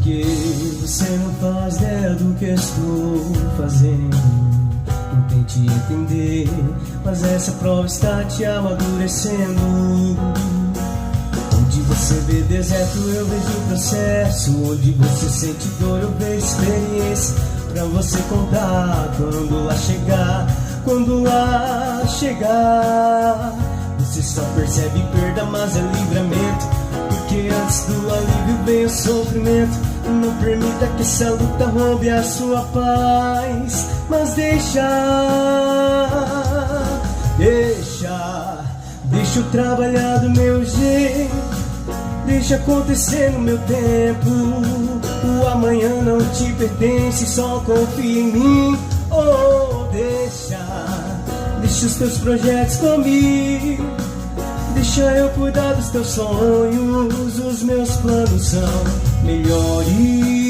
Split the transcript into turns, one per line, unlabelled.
Porque você não faz ideia do que estou fazendo. Não tente entender, mas essa prova está te amadurecendo. Onde você vê deserto, eu vejo processo. Onde você sente dor, eu vejo experiência pra você contar quando lá chegar. Quando lá chegar, você só percebe perda, mas é livramento. Porque antes do alívio vem o sofrimento. Não permita que essa luta roube a sua paz. Mas deixa eu trabalhar do meu jeito. Deixa acontecer no meu tempo. O amanhã não te pertence, só confia em mim. Oh, deixa os teus projetos comigo. Deixa eu cuidar dos teus sonhos. Os meus planos são melhores.